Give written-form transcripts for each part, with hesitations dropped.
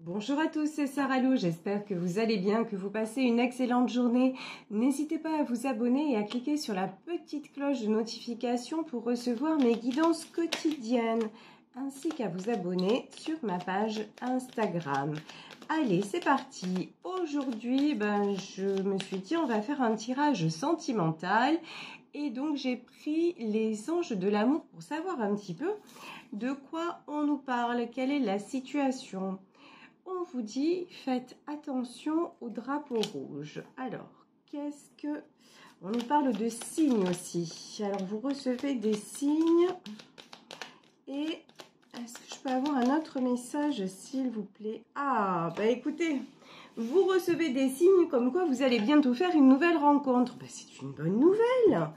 Bonjour à tous, c'est Sarah Lou, j'espère que vous allez bien, que vous passez une excellente journée. N'hésitez pas à vous abonner et à cliquer sur la petite cloche de notification pour recevoir mes guidances quotidiennes, ainsi qu'à vous abonner sur ma page Instagram. Allez, c'est parti. Aujourd'hui, je me suis dit, on va faire un tirage sentimental. Et donc, j'ai pris les anges de l'amour pour savoir un petit peu de quoi on nous parle, quelle est la situation. On vous dit, faites attention au drapeau rouge. Alors, qu'est-ce que... On nous parle de signes aussi. Alors, vous recevez des signes. Et est-ce que je peux avoir un autre message, s'il vous plaît? Ah, écoutez, vous recevez des signes comme quoi vous allez bientôt faire une nouvelle rencontre. C'est une bonne nouvelle.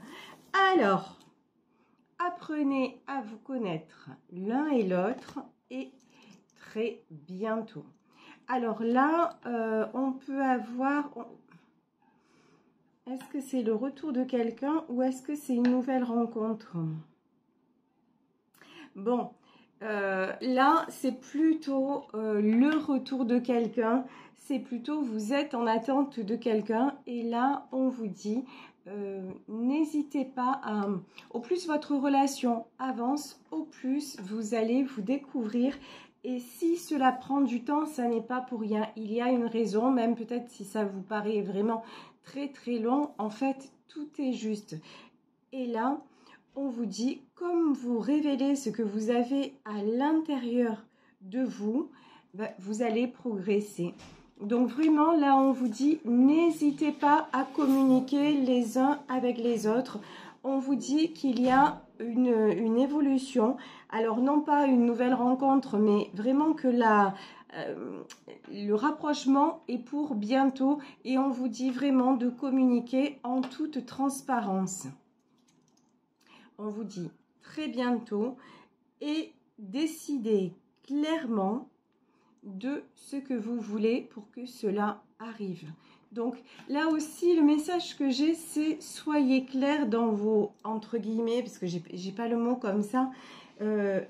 Alors, apprenez à vous connaître l'un et l'autre et très bientôt. Alors là, on peut avoir... Est-ce que c'est le retour de quelqu'un ou est-ce que c'est une nouvelle rencontre? Bon, là, c'est plutôt le retour de quelqu'un. C'est plutôt vous êtes en attente de quelqu'un. Et là, on vous dit, n'hésitez pas à... Au plus votre relation avance, au plus vous allez vous découvrir. Et si cela prend du temps, ça n'est pas pour rien. Il y a une raison, même peut-être si ça vous paraît vraiment très très long. En fait, tout est juste. Et là, on vous dit, comme vous révélez ce que vous avez à l'intérieur de vous, vous allez progresser. Donc vraiment, là, on vous dit, n'hésitez pas à communiquer les uns avec les autres. On vous dit qu'il y a une évolution. Alors, non pas une nouvelle rencontre, mais vraiment que le rapprochement est pour bientôt. Et on vous dit vraiment de communiquer en toute transparence. On vous dit très bientôt et décidez clairement de ce que vous voulez pour que cela arrive. Donc là aussi, le message que j'ai, c'est soyez clair dans vos, entre guillemets, parce que j'ai pas le mot comme ça,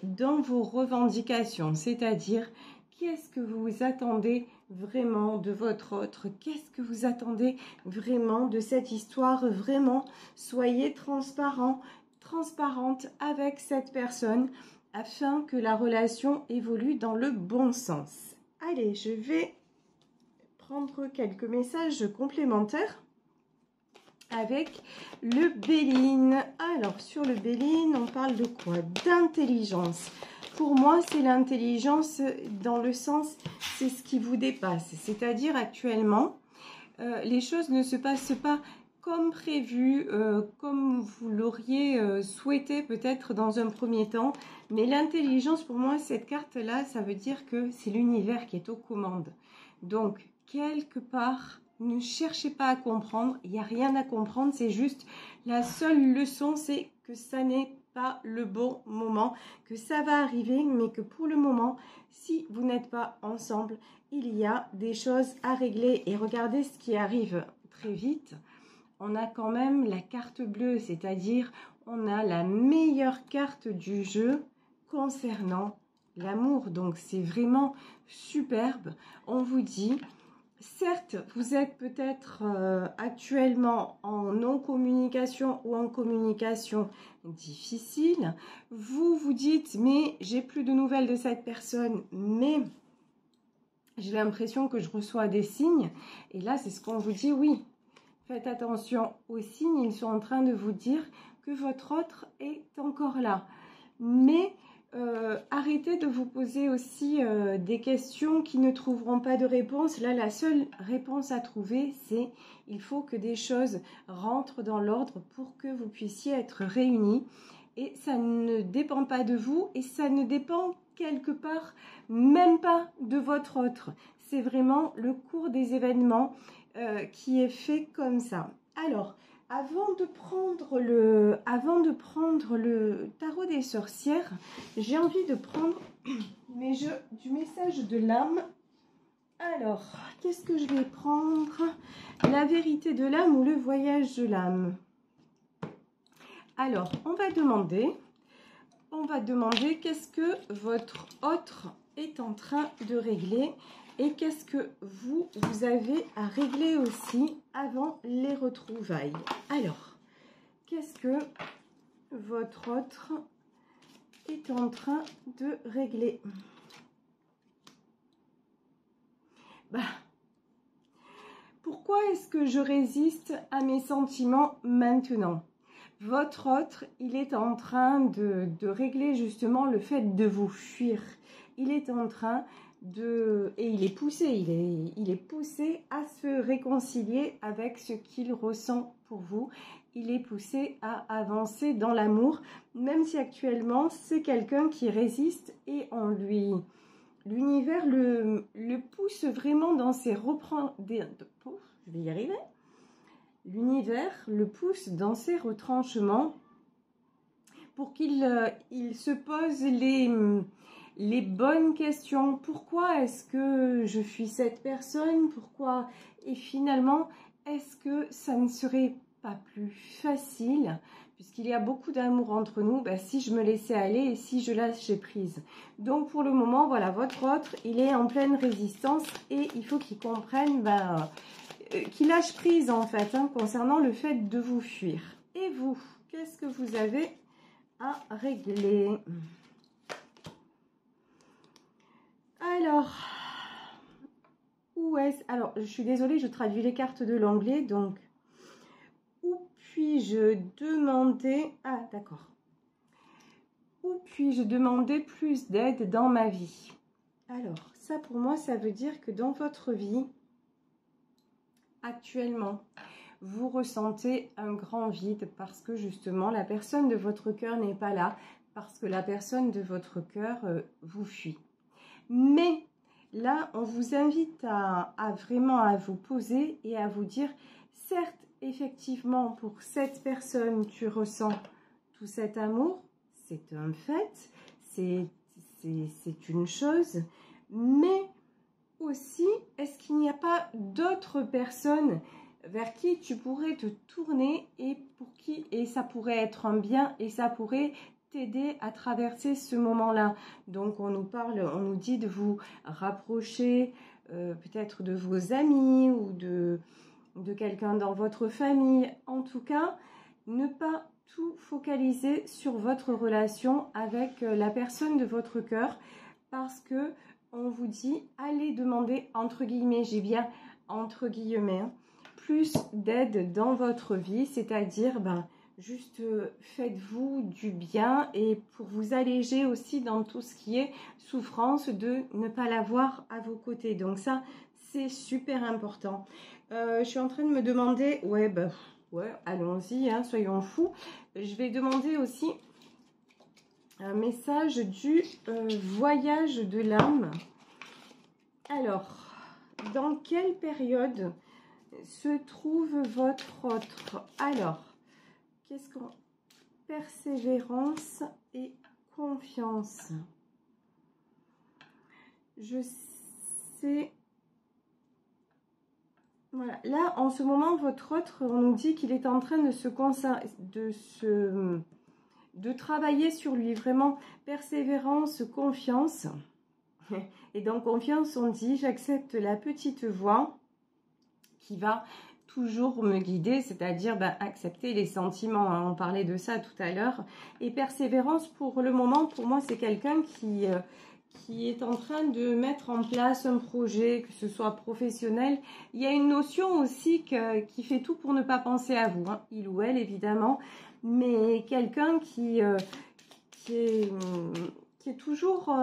dans vos revendications, c'est-à-dire qu'est-ce que vous attendez vraiment de votre autre, qu'est-ce que vous attendez vraiment de cette histoire, vraiment, soyez transparent, transparente avec cette personne afin que la relation évolue dans le bon sens. Allez, je vais prendre quelques messages complémentaires avec le Béline. Alors, sur le Béline, on parle de quoi? D'intelligence. Pour moi, c'est l'intelligence dans le sens, c'est ce qui vous dépasse. C'est-à-dire, actuellement, les choses ne se passent pas comme prévu, comme vous l'auriez souhaité peut-être dans un premier temps. Mais l'intelligence, pour moi, cette carte-là, ça veut dire que c'est l'univers qui est aux commandes. Donc, quelque part, ne cherchez pas à comprendre. Il n'y a rien à comprendre. C'est juste la seule leçon, c'est que ça n'est pas le bon moment, que ça va arriver, mais que pour le moment, si vous n'êtes pas ensemble, il y a des choses à régler. Et regardez ce qui arrive très vite. On a quand même la carte bleue, c'est-à-dire on a la meilleure carte du jeu concernant l'amour. Donc c'est vraiment superbe. On vous dit, certes, vous êtes peut-être actuellement en non-communication ou en communication difficile. Vous vous dites, mais j'ai plus de nouvelles de cette personne, mais j'ai l'impression que je reçois des signes. Et là, c'est ce qu'on vous dit, oui. Faites attention aux signes, ils sont en train de vous dire que votre autre est encore là. Mais arrêtez de vous poser aussi des questions qui ne trouveront pas de réponse. Là, la seule réponse à trouver, c'est il faut que des choses rentrent dans l'ordre pour que vous puissiez être réunis. Et ça ne dépend pas de vous et ça ne dépend quelque part même pas de votre autre. C'est vraiment le cours des événements qui est fait comme ça. Alors, avant de prendre le tarot des sorcières, j'ai envie de prendre du message de l'âme. Alors, qu'est-ce que je vais prendre? La vérité de l'âme ou le voyage de l'âme? Alors, on va demander qu'est-ce que votre autre est en train de régler Et qu'est-ce que vous avez à régler aussi avant les retrouvailles? Alors, qu'est-ce que votre autre est en train de régler? Bah, pourquoi est-ce que je résiste à mes sentiments maintenant? Votre autre, il est en train de régler justement le fait de vous fuir. Il est en train de... Et il est poussé, il est poussé à se réconcilier avec ce qu'il ressent pour vous. Il est poussé à avancer dans l'amour, même si actuellement c'est quelqu'un qui résiste et en lui... L'univers le pousse vraiment dans ses je vais y arriver. L'univers le pousse dans ses retranchements pour qu'il il se pose les bonnes questions. Pourquoi est-ce que je fuis cette personne? Pourquoi? Et finalement, est-ce que ça ne serait pas plus facile, puisqu'il y a beaucoup d'amour entre nous, si je me laissais aller et si je lâchais prise? Donc pour le moment, voilà, votre autre, il est en pleine résistance et il faut qu'il comprenne qu'il lâche prise en fait, concernant le fait de vous fuir. Et vous, qu'est-ce que vous avez à régler? Alors, où est-ce... Alors, je suis désolée, je traduis les cartes de l'anglais, donc... Où puis-je demander... Ah, d'accord. Où puis-je demander plus d'aide dans ma vie? Alors, ça pour moi, ça veut dire que dans votre vie, actuellement, vous ressentez un grand vide parce que justement, la personne de votre cœur n'est pas là, parce que la personne de votre cœur vous fuit. Mais là, on vous invite à vraiment à vous poser et à vous dire, certes, effectivement, pour cette personne, tu ressens tout cet amour, c'est un fait, c'est une chose, mais aussi, est-ce qu'il n'y a pas d'autres personnes vers qui tu pourrais te tourner et pour qui, et ça pourrait être un bien et ça pourrait t'aider à traverser ce moment-là? Donc on nous parle, on nous dit de vous rapprocher peut-être de vos amis ou de quelqu'un dans votre famille. En tout cas, ne pas tout focaliser sur votre relation avec la personne de votre cœur, parce que on vous dit, allez demander, entre guillemets, j'ai bien entre guillemets, plus d'aide dans votre vie, c'est-à-dire, juste faites-vous du bien et pour vous alléger aussi dans tout ce qui est souffrance de ne pas l'avoir à vos côtés. Donc ça, c'est super important. Je suis en train de me demander, ouais, allons-y, soyons fous. Je vais demander aussi un message du voyage de l'âme. Alors, dans quelle période se trouve votre autre? Alors, qu'est-ce qu'on... Persévérance et confiance. Je sais... Voilà, là, en ce moment, votre autre, on nous dit qu'il est en train de travailler sur lui, vraiment, persévérance, confiance. Et dans confiance, on dit, j'accepte la petite voix qui va toujours me guider, c'est-à-dire accepter les sentiments, on parlait de ça tout à l'heure. Et persévérance, pour le moment, pour moi, c'est quelqu'un qui est en train de mettre en place un projet, que ce soit professionnel. Il y a une notion aussi qui fait tout pour ne pas penser à vous, il ou elle évidemment, mais quelqu'un qui est toujours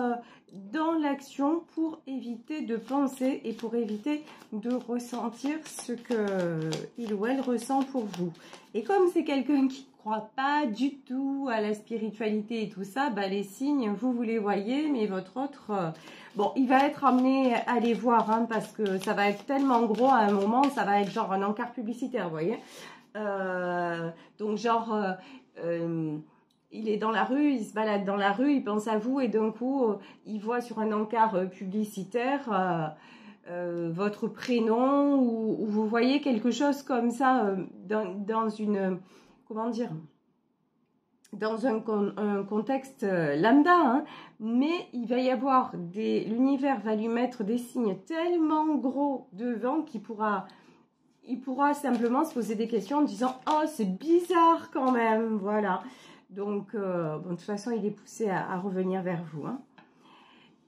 dans l'action pour éviter de penser et pour éviter de ressentir ce que il ou elle ressent pour vous. Et comme c'est quelqu'un qui ne croit pas du tout à la spiritualité et tout ça, les signes, vous les voyez, mais votre autre, bon, il va être amené à les voir, parce que ça va être tellement gros à un moment, ça va être genre un encart publicitaire, vous voyez. Donc genre... il est dans la rue, il se balade dans la rue, il pense à vous et d'un coup, il voit sur un encart publicitaire votre prénom ou vous voyez quelque chose comme ça dans une, comment dire, dans un contexte lambda, hein, mais il va y avoir l'univers va lui mettre des signes tellement gros devant qu'il pourra simplement se poser des questions en disant « Oh, c'est bizarre quand même !» Voilà. Donc, bon, de toute façon, il est poussé à revenir vers vous. Hein.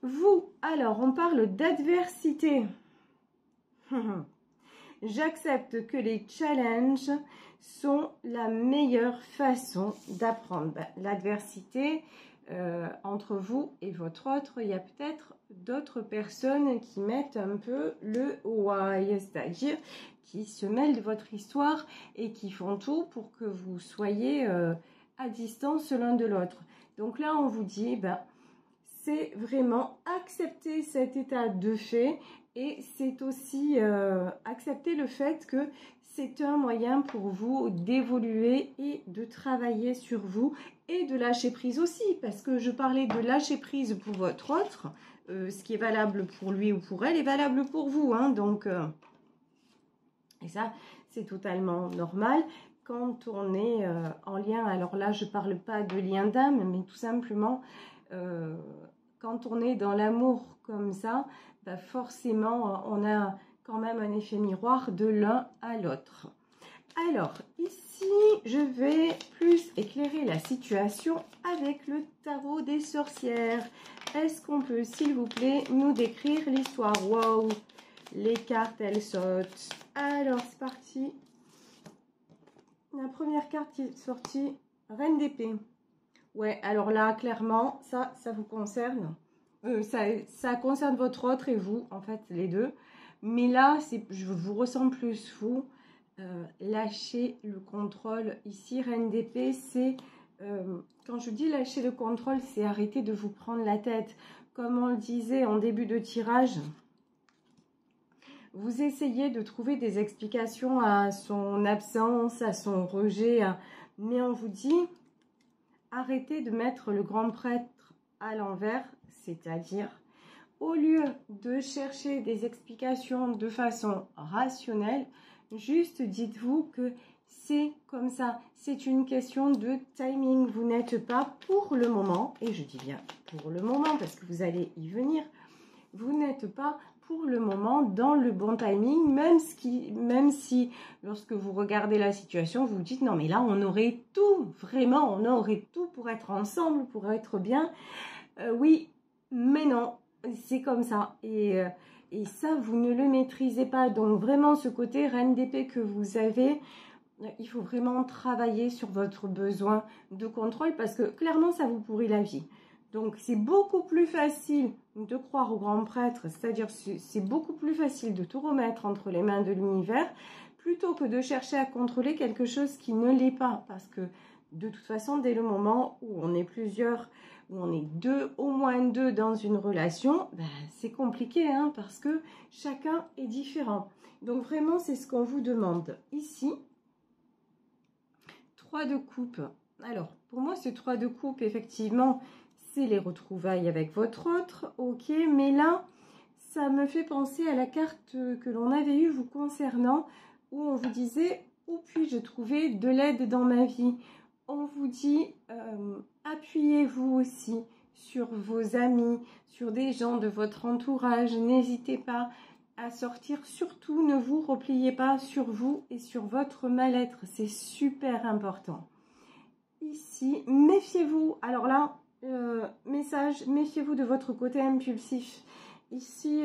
Vous, alors, on parle d'adversité. J'accepte que les challenges sont la meilleure façon d'apprendre. Ben, l'adversité, entre vous et votre autre, il y a peut-être d'autres personnes qui mettent un peu le why, c'est-à-dire qui se mêlent de votre histoire et qui font tout pour que vous soyez à distance l'un de l'autre. Donc là, on vous dit, ben, c'est vraiment accepter cet état de fait et c'est aussi accepter le fait que c'est un moyen pour vous d'évoluer et de travailler sur vous et de lâcher prise aussi, parce que je parlais de lâcher prise pour votre autre, ce qui est valable pour lui ou pour elle est valable pour vous, hein, donc et ça c'est totalement normal quand on est en lien. Alors là je parle pas de lien d'âme, mais tout simplement quand on est dans l'amour comme ça, bah forcément on a quand même un effet miroir de l'un à l'autre. Alors, ici, je vais plus éclairer la situation avec le tarot des sorcières. Est-ce qu'on peut, s'il vous plaît, nous décrire l'histoire? Wow, les cartes, elles sautent. Alors, c'est parti. La première carte qui est sortie, Reine d'épée. Ouais, alors là, clairement, ça vous concerne. Ça concerne votre autre et vous, en fait, les deux. Mais là, je vous ressens plus vous. Lâcher le contrôle. Ici, Reine d'épée, c'est... quand je dis lâcher le contrôle, c'est arrêter de vous prendre la tête. Comme on le disait en début de tirage, vous essayez de trouver des explications à son absence, à son rejet. Mais on vous dit, arrêtez de mettre le grand prêtre à l'envers, c'est-à-dire, au lieu de chercher des explications de façon rationnelle, juste dites-vous que c'est comme ça. C'est une question de timing. Vous n'êtes pas pour le moment, et je dis bien pour le moment parce que vous allez y venir, vous n'êtes pas pour le moment dans le bon timing, même si lorsque vous regardez la situation, vous vous dites non mais là on aurait tout, vraiment on aurait tout pour être ensemble, pour être bien. Oui, mais non, c'est comme ça. Et ça, vous ne le maîtrisez pas. Donc vraiment, ce côté reine d'épée que vous avez, il faut vraiment travailler sur votre besoin de contrôle parce que clairement, ça vous pourrit la vie. Donc, c'est beaucoup plus facile de croire au grand prêtre, c'est-à-dire c'est beaucoup plus facile de tout remettre entre les mains de l'univers plutôt que de chercher à contrôler quelque chose qui ne l'est pas. Parce que de toute façon, dès le moment où on est plusieurs, où on est deux, au moins deux dans une relation, ben, c'est compliqué hein, parce que chacun est différent. Donc vraiment, c'est ce qu'on vous demande. Ici, 3 de coupe. Alors, pour moi, ce 3 de coupe, effectivement, c'est les retrouvailles avec votre autre. Ok, mais là, ça me fait penser à la carte que l'on avait eue vous concernant, où on vous disait « Où puis-je trouver de l'aide dans ma vie ?» On vous dit appuyez-vous aussi sur vos amis, sur des gens de votre entourage. N'hésitez pas à sortir. Surtout, ne vous repliez pas sur vous et sur votre mal-être. C'est super important. Ici, méfiez-vous. Alors là, message, méfiez-vous de votre côté impulsif. Ici,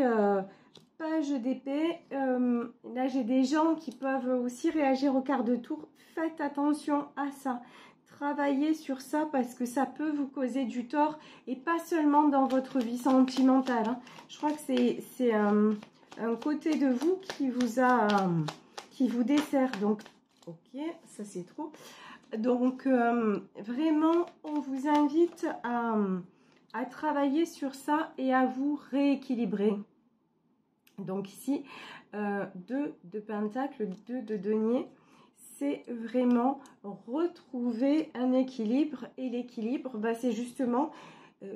page d'épée. Là, j'ai des gens qui peuvent aussi réagir au quart de tour. Faites attention à ça. Travaillez sur ça parce que ça peut vous causer du tort et pas seulement dans votre vie sentimentale. Hein. Je crois que c'est un côté de vous qui vous dessert. Donc, ok, ça c'est trop. Donc, vraiment, on vous invite à travailler sur ça et à vous rééquilibrer. Donc ici, 2 de pentacle, 2 de denier. C'est vraiment retrouver un équilibre. Et l'équilibre, bah, c'est justement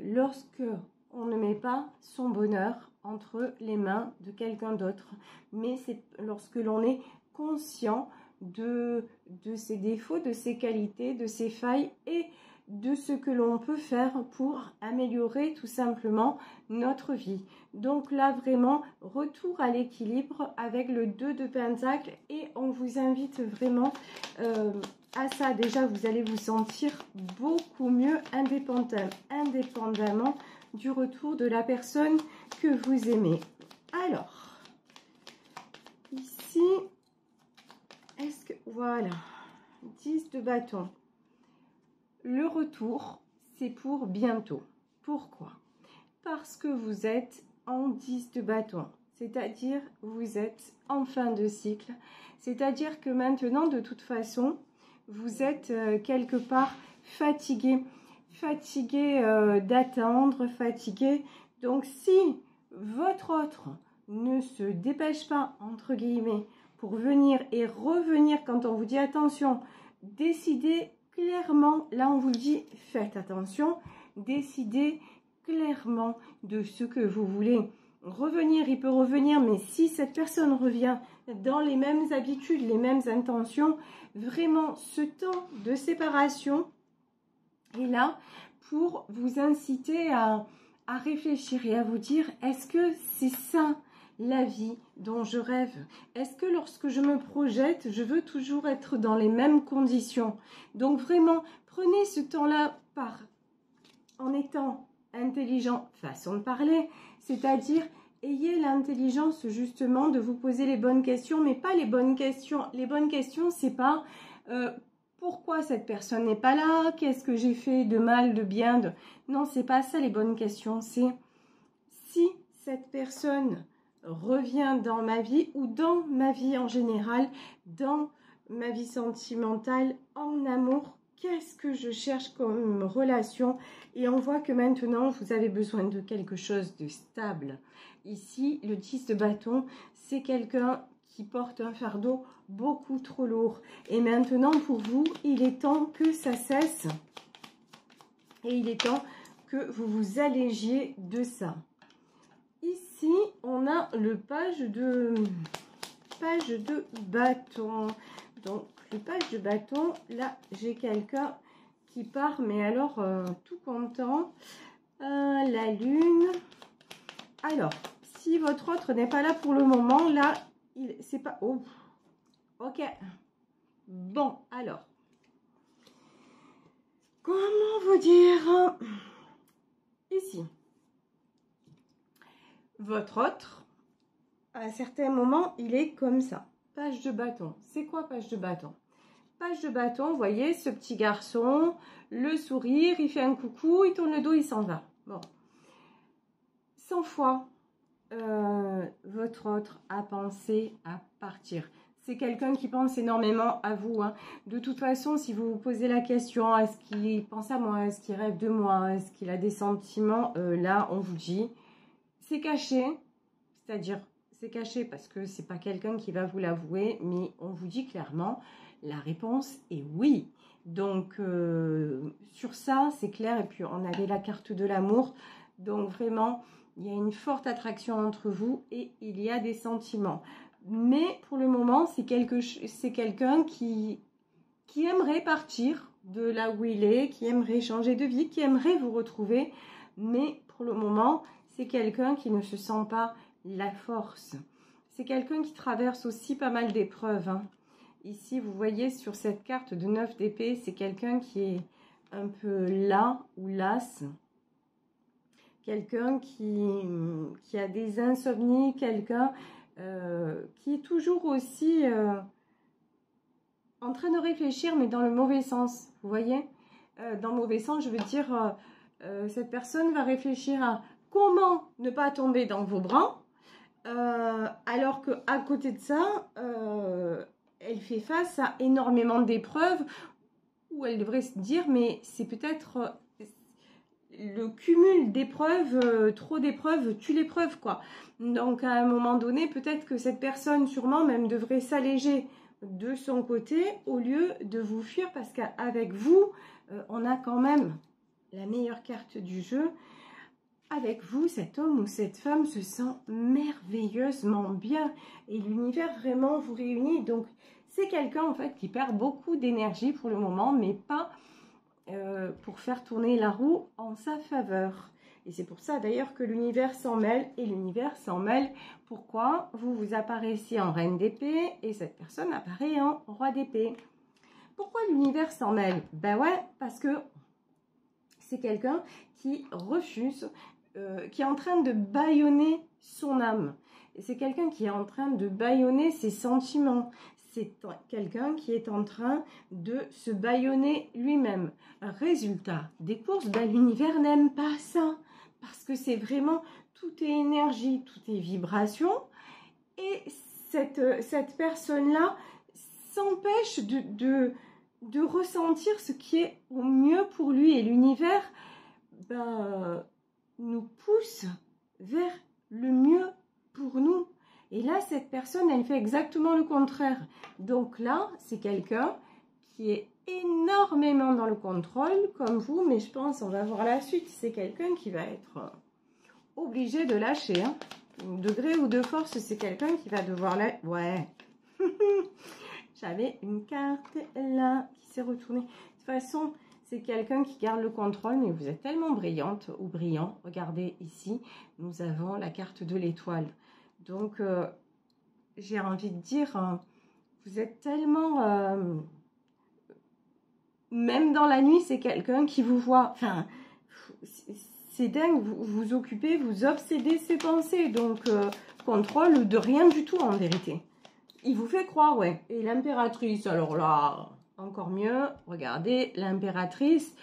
lorsque on ne met pas son bonheur entre les mains de quelqu'un d'autre. Mais c'est lorsque l'on est conscient de ses défauts, de ses qualités, de ses failles et de ce que l'on peut faire pour améliorer tout simplement notre vie. Donc là, vraiment, retour à l'équilibre avec le 2 de Pentacle et on vous invite vraiment à ça. Déjà, vous allez vous sentir beaucoup mieux indépendamment du retour de la personne que vous aimez. Alors, ici, est-ce que... Voilà, 10 de bâton. Le retour, c'est pour bientôt. Pourquoi? Parce que vous êtes en 10 de bâton. C'est-à-dire, vous êtes en fin de cycle. C'est-à-dire que maintenant, de toute façon, vous êtes quelque part fatigué. Fatigué d'attendre, fatigué. Donc, si votre autre ne se dépêche pas, entre guillemets, pour venir et revenir quand on vous dit attention, décidez clairement, là on vous dit faites attention, décidez clairement de ce que vous voulez. Revenir, il peut revenir, mais si cette personne revient dans les mêmes habitudes, les mêmes intentions, vraiment ce temps de séparation est là pour vous inciter à réfléchir et à vous dire, est-ce que c'est ça la vie dont je rêve? Est-ce que lorsque je me projette, je veux toujours être dans les mêmes conditions? Donc vraiment, prenez ce temps-là en étant intelligent, façon de parler, c'est-à-dire ayez l'intelligence justement de vous poser les bonnes questions, mais pas les bonnes questions. Les bonnes questions, c'est pas pourquoi cette personne n'est pas là, qu'est-ce que j'ai fait de mal, de bien, non, c'est pas ça les bonnes questions, c'est si cette personne revient dans ma vie ou dans ma vie en général, dans ma vie sentimentale, en amour, qu'est-ce que je cherche comme relation? Et on voit que maintenant, vous avez besoin de quelque chose de stable. Ici, le 10 de bâton, c'est quelqu'un qui porte un fardeau beaucoup trop lourd. Et maintenant, pour vous, il est temps que ça cesse. Et il est temps que vous vous allégiez de ça. Ici, on a le page de bâton. Donc, le page de bâton, là, j'ai quelqu'un qui part, mais alors, tout content. La lune. Alors, si votre autre n'est pas là pour le moment, là, c'est pas... Oh, ok. Bon, alors. Comment vous dire? Ici. Votre autre, à certains moments, il est comme ça. Page de bâton. C'est quoi page de bâton? Page de bâton, vous voyez, ce petit garçon, le sourire, il fait un coucou, il tourne le dos, il s'en va. Bon. 100 fois, votre autre a pensé à partir. C'est quelqu'un qui pense énormément à vous. Hein. De toute façon, si vous vous posez la question, est-ce qu'il pense à moi? Est-ce qu'il rêve de moi? Est-ce qu'il a des sentiments? Là, on vous dit... C'est caché, c'est-à-dire c'est caché parce que c'est pas quelqu'un qui va vous l'avouer, mais on vous dit clairement la réponse est oui. Donc sur ça c'est clair. Et puis on avait la carte de l'amour, donc vraiment il y a une forte attraction entre vous et il y a des sentiments. Mais pour le moment c'est quelqu'un qui aimerait partir de là où il est, qui aimerait changer de vie, qui aimerait vous retrouver, mais pour le moment c'est quelqu'un qui ne se sent pas la force. C'est quelqu'un qui traverse aussi pas mal d'épreuves. Hein. Ici, vous voyez sur cette carte de 9 d'épée, c'est quelqu'un qui est un peu las ou las. Quelqu'un qui a des insomnies, quelqu'un qui est toujours aussi en train de réfléchir, mais dans le mauvais sens. Vous voyez? Dans le mauvais sens, je veux dire, cette personne va réfléchir à comment ne pas tomber dans vos bras, alors qu'à côté de ça, elle fait face à énormément d'épreuves où elle devrait se dire, mais c'est peut-être le cumul d'épreuves, trop d'épreuves tue l'épreuve, quoi. Donc à un moment donné, peut-être que cette personne, sûrement même, devrait s'alléger de son côté au lieu de vous fuir, parce qu'avec vous, on a quand même la meilleure carte du jeu. Avec vous, cet homme ou cette femme se sent merveilleusement bien et l'univers vraiment vous réunit. Donc, c'est quelqu'un en fait qui perd beaucoup d'énergie pour le moment, mais pas pour faire tourner la roue en sa faveur. Et c'est pour ça d'ailleurs que l'univers s'en mêle. Et l'univers s'en mêle. Pourquoi? Vous apparaissez en reine d'épée et cette personne apparaît en roi d'épée. Pourquoi l'univers s'en mêle? Ben ouais, parce que c'est quelqu'un qui refuse, qui est en train de bâillonner son âme. Et c'est quelqu'un qui est en train de bâillonner ses sentiments. C'est quelqu'un qui est en train de se bâillonner lui-même. Résultat des courses, ben, l'univers n'aime pas ça. Parce que c'est vraiment, tout est énergie, tout est vibration. Et cette personne-là s'empêche de ressentir ce qui est au mieux pour lui. Et l'univers ben, nous pousse vers le mieux pour nous. Et là, cette personne, elle fait exactement le contraire. Donc là, c'est quelqu'un qui est énormément dans le contrôle, comme vous, mais je pense, on va voir la suite, c'est quelqu'un qui va être obligé de lâcher. Hein. De gré ou de force, c'est quelqu'un qui va devoir lâcher. Ouais. J'avais une carte là qui s'est retournée. De toute façon, c'est quelqu'un qui garde le contrôle, mais vous êtes tellement brillante ou brillant. Regardez ici, nous avons la carte de l'étoile. Donc, j'ai envie de dire, vous êtes tellement... même dans la nuit, c'est quelqu'un qui vous voit. Enfin, c'est dingue, vous vous occupez, vous obsédez ses pensées. Donc, contrôle de rien du tout en vérité. Il vous fait croire, ouais. Et l'impératrice, alors là, encore mieux. Regardez, l'impératrice.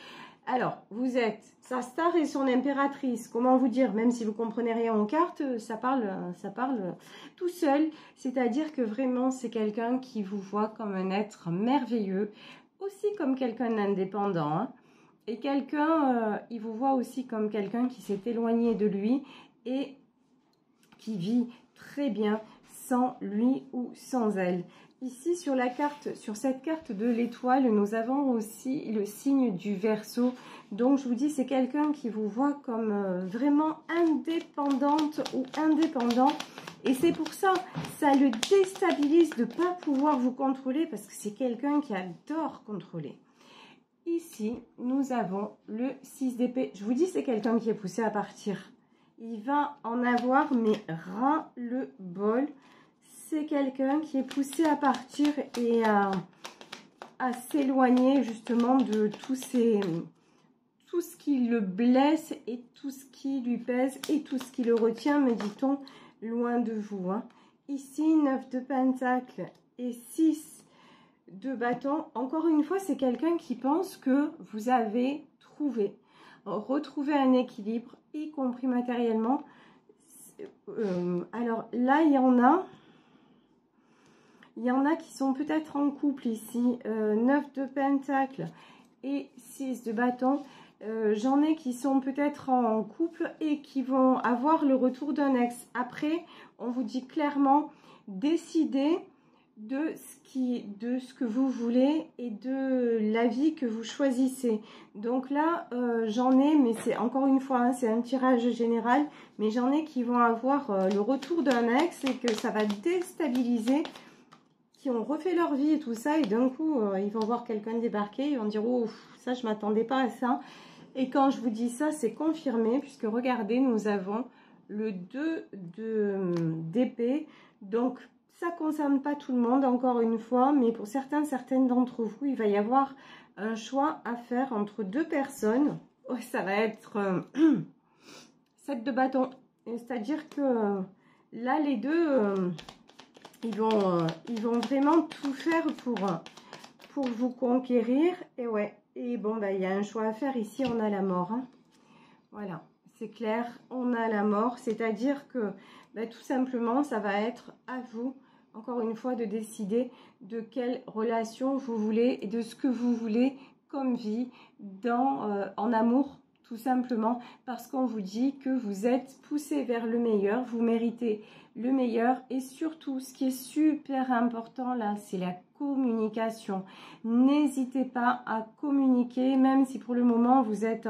Alors, vous êtes sa star et son impératrice. Comment vous dire? Même si vous comprenez rien aux cartes, ça parle tout seul. C'est-à-dire que vraiment, c'est quelqu'un qui vous voit comme un être merveilleux. Aussi comme quelqu'un d'indépendant. Hein. Et quelqu'un, il vous voit aussi comme quelqu'un qui s'est éloigné de lui et qui vit très bien sans lui ou sans elle. Ici, sur la carte, sur cette carte de l'étoile, nous avons aussi le signe du Verseau. Donc, je vous dis, c'est quelqu'un qui vous voit comme vraiment indépendante ou indépendant. Et c'est pour ça, ça le déstabilise de ne pas pouvoir vous contrôler parce que c'est quelqu'un qui adore contrôler. Ici, nous avons le 6 d'épée. Je vous dis, c'est quelqu'un qui est poussé à partir. Il va en avoir, mais ras le bol. C'est quelqu'un qui est poussé à partir et à s'éloigner justement de tout ce qui le blesse et tout ce qui lui pèse et tout ce qui le retient, me dit-on, loin de vous. Hein. Ici, 9 de pentacles et 6 de bâtons. Encore une fois, c'est quelqu'un qui pense que vous avez retrouvé un équilibre, y compris matériellement. Alors là, il y en a qui sont peut-être en couple ici. 9 de pentacles et 6 de bâtons. J'en ai qui sont peut-être en couple et qui vont avoir le retour d'un ex. Après, on vous dit clairement, décidez de ce que vous voulez et de la vie que vous choisissez. Donc là, j'en ai, mais c'est encore une fois, hein, c'est un tirage général, mais j'en ai qui vont avoir le retour d'un ex et que ça va déstabiliser, qui ont refait leur vie et tout ça, et d'un coup, ils vont voir quelqu'un débarquer, ils vont dire, oh, ça, je m'attendais pas à ça. Et quand je vous dis ça, c'est confirmé, puisque regardez, nous avons le 2 d'épée, donc ça ne concerne pas tout le monde, encore une fois, mais pour certaines d'entre vous, il va y avoir un choix à faire entre deux personnes. Oh, ça va être 7 de bâton. C'est-à-dire que là, les deux, ils vont vraiment tout faire pour vous conquérir. Et ouais, et bon, bah, il y a un choix à faire. Ici, on a la mort. Hein. Voilà, c'est clair, on a la mort. C'est-à-dire que bah, tout simplement, ça va être à vous, encore une fois, de décider de quelle relation vous voulez et de ce que vous voulez comme vie en amour, tout simplement, parce qu'on vous dit que vous êtes poussé vers le meilleur, vous méritez le meilleur, et surtout, ce qui est super important là, c'est la communication. N'hésitez pas à communiquer, même si pour le moment, vous êtes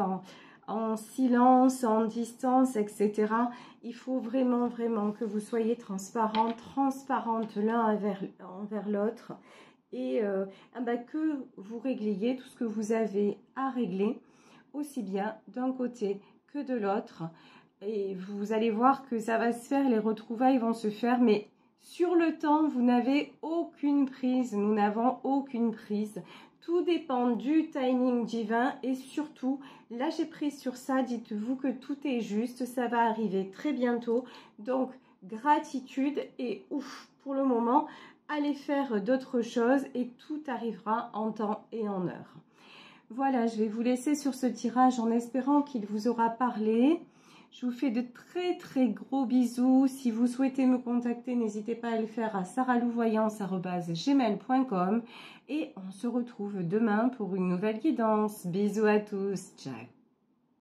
en silence, en distance, etc. Il faut vraiment, vraiment que vous soyez transparente l'un envers l'autre et que vous régliez tout ce que vous avez à régler, aussi bien d'un côté que de l'autre. Et vous allez voir que ça va se faire, les retrouvailles vont se faire, mais sur le temps, vous n'avez aucune prise, nous n'avons aucune prise. Tout dépend du timing divin et surtout, lâchez prise sur ça, dites-vous que tout est juste, ça va arriver très bientôt. Donc, gratitude et ouf, pour le moment, allez faire d'autres choses et tout arrivera en temps et en heure. Voilà, je vais vous laisser sur ce tirage en espérant qu'il vous aura parlé. Je vous fais de très très gros bisous. Si vous souhaitez me contacter, n'hésitez pas à le faire à saralouvoyance@gmail.com et on se retrouve demain pour une nouvelle guidance. Bisous à tous, ciao.